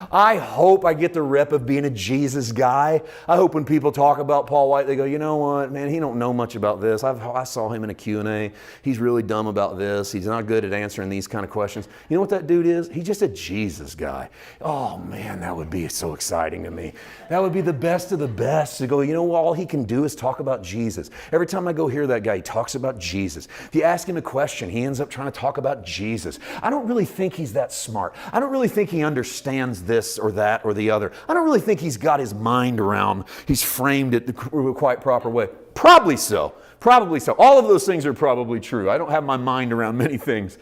I hope I get the rep of being a Jesus guy. I hope when people talk about Paul White, they go, you know what, man, he don't know much about this. I saw him in a Q&A. He's really dumb about this. He's not good at answering these kind of questions. You know what that dude is? He's just a Jesus guy. Oh, man, that would be so exciting to me. That would be the best of the best to go, you know, all he can do is talk about Jesus. Every time I go hear that guy, he talks about Jesus. If you ask him a question, he ends up trying to talk about Jesus. I don't really think he's that smart. I don't really think he understands this or that or the other. I don't really think he's got his mind around, he's framed it the quite proper way. Probably so. Probably so. All of those things are probably true. I don't have my mind around many things.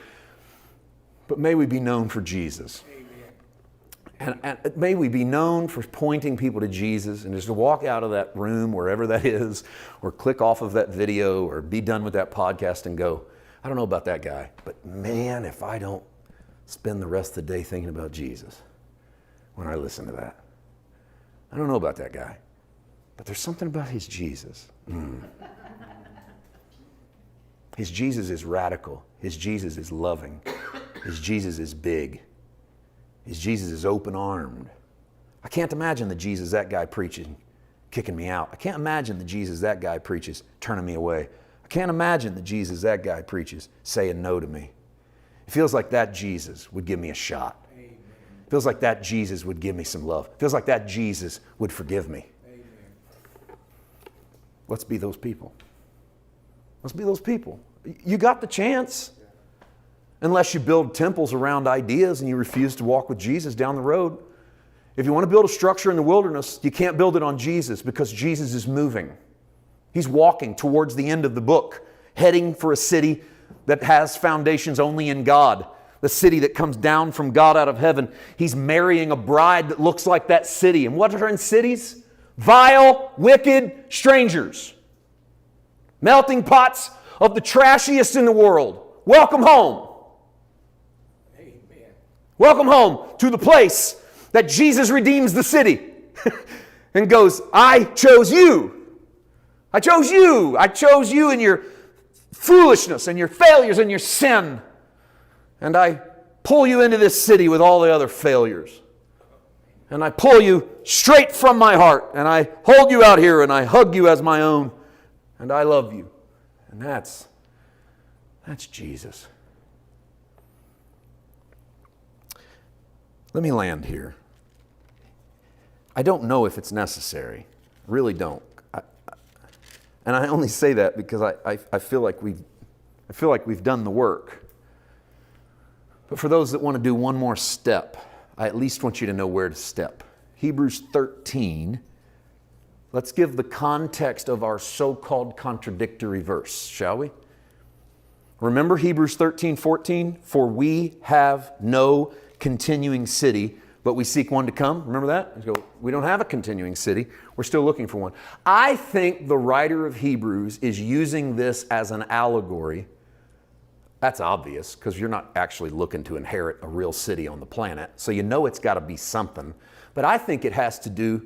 But may we be known for Jesus. And may we be known for pointing people to Jesus, and just to walk out of that room, wherever that is, or click off of that video, or be done with that podcast and go, I don't know about that guy, but man, if I don't spend the rest of the day thinking about Jesus when I listen to that. I don't know about that guy, but there's something about his Jesus. His Jesus is radical. His Jesus is loving. His Jesus is big. His Jesus is open-armed. I can't imagine the Jesus that guy preaches kicking me out. I can't imagine the Jesus that guy preaches turning me away. I can't imagine the Jesus that guy preaches saying no to me. It feels like that Jesus would give me a shot. It feels like that Jesus would give me some love. It feels like that Jesus would forgive me. Amen. Let's be those people. Let's be those people. You got the chance. Unless you build temples around ideas and you refuse to walk with Jesus down the road. If you want to build a structure in the wilderness, you can't build it on Jesus because Jesus is moving. He's walking towards the end of the book, heading for a city that has foundations only in God. The city that comes down from God out of heaven. He's marrying a bride that looks like that city. And what are in cities? Vile, wicked strangers. Melting pots of the trashiest in the world. Welcome home. Amen. Welcome home to the place that Jesus redeems the city and goes, I chose you. I chose you. I chose you in your foolishness and your failures and your sin. And I pull you into this city with all the other failures. And I pull you straight from my heart. And I hold you out here and I hug you as my own. And I love you. And that's Jesus. Let me land here. I don't know if it's necessary. I really don't. And I only say that because I feel like we've done the work. But for those that want to do one more step, I at least want you to know where to step. Hebrews 13. Let's give the context of our so-called contradictory verse, shall we? Remember Hebrews 13:14? For we have no continuing city, but we seek one to come. Remember that? We don't have a continuing city. We're still looking for one. I think the writer of Hebrews is using this as an allegory. That's obvious because you're not actually looking to inherit a real city on the planet. So you know it's got to be something. But I think it has to do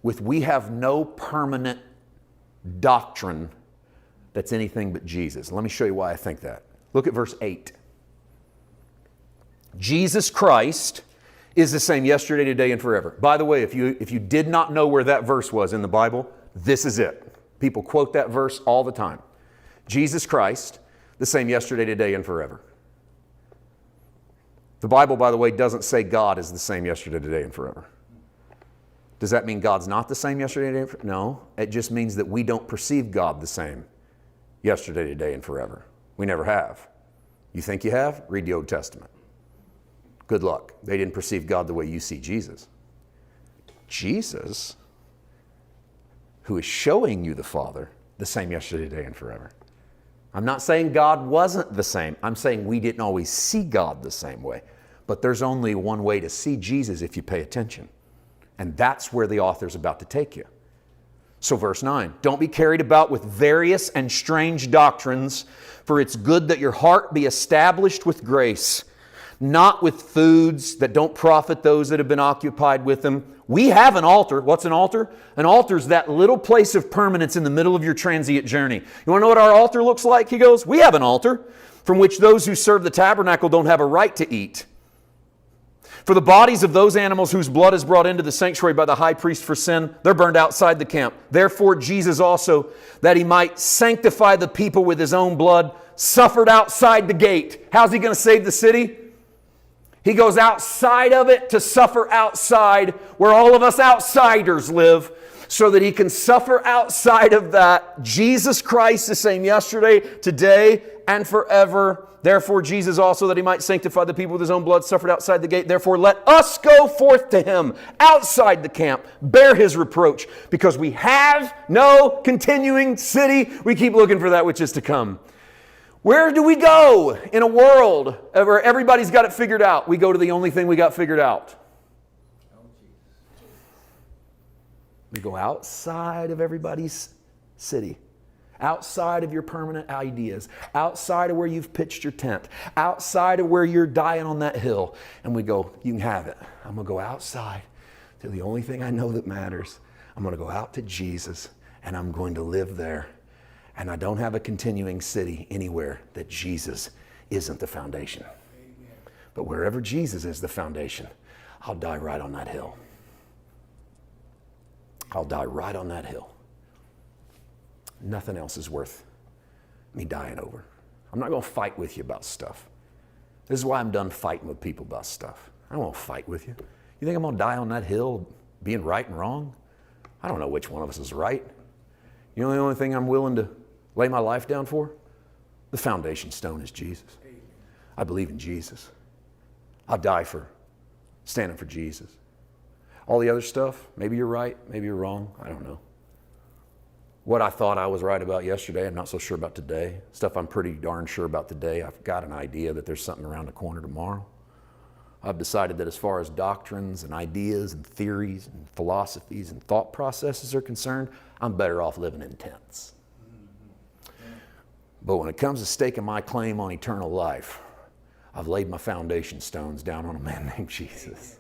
with we have no permanent doctrine that's anything but Jesus. Let me show you why I think that. Look at verse 8. Jesus Christ is the same yesterday, today, and forever. By the way, if you did not know where that verse was in the Bible, this is it. People quote that verse all the time. Jesus Christ, the same yesterday, today, and forever. The Bible, by the way, doesn't say God is the same yesterday, today, and forever. Does that mean God's not the same yesterday, today, and forever? No. It just means that we don't perceive God the same yesterday, today, and forever. We never have. You think you have? Read the Old Testament. Good luck. They didn't perceive God the way you see Jesus. Jesus, who is showing you the Father, the same yesterday, today, and forever. I'm not saying God wasn't the same. I'm saying we didn't always see God the same way. But there's only one way to see Jesus if you pay attention. And that's where the author's about to take you. So verse 9, don't be carried about with various and strange doctrines, for it's good that your heart be established with grace, not with foods that don't profit those that have been occupied with them. We have an altar. What's an altar? An altar is that little place of permanence in the middle of your transient journey. You want to know what our altar looks like? He goes, we have an altar from which those who serve the tabernacle don't have a right to eat. For the bodies of those animals whose blood is brought into the sanctuary by the high priest for sin, they're burned outside the camp. Therefore Jesus also, that he might sanctify the people with his own blood, suffered outside the gate. How's he going to save the city? He goes outside of it to suffer outside where all of us outsiders live, so that he can suffer outside of that. Jesus Christ, the same yesterday, today, and forever. Therefore Jesus also, that he might sanctify the people with his own blood, suffered outside the gate. Therefore let us go forth to him outside the camp, bear his reproach, because we have no continuing city. We keep looking for that which is to come. Where do we go in a world where everybody's got it figured out? We go to the only thing we got figured out. We go outside of everybody's city, outside of your permanent ideas, outside of where you've pitched your tent, outside of where you're dying on that hill. And we go, you can have it. I'm going to go outside to the only thing I know that matters. I'm going to go out to Jesus, and I'm going to live there. And I don't have a continuing city anywhere that Jesus isn't the foundation. But wherever Jesus is the foundation, I'll die right on that hill. I'll die right on that hill. Nothing else is worth me dying over. I'm not going to fight with you about stuff. This is why I'm done fighting with people about stuff. I don't want to fight with you. You think I'm going to die on that hill being right and wrong? I don't know which one of us is right. You know the only thing I'm willing to lay my life down for? The foundation stone is Jesus. I believe in Jesus. I'll die for standing for Jesus. All the other stuff, maybe you're right, maybe you're wrong, I don't know. What I thought I was right about yesterday, I'm not so sure about today. Stuff I'm pretty darn sure about today, I've got an idea that there's something around the corner tomorrow. I've decided that as far as doctrines and ideas and theories and philosophies and thought processes are concerned, I'm better off living in tents. But when it comes to staking my claim on eternal life, I've laid my foundation stones down on a man named Jesus.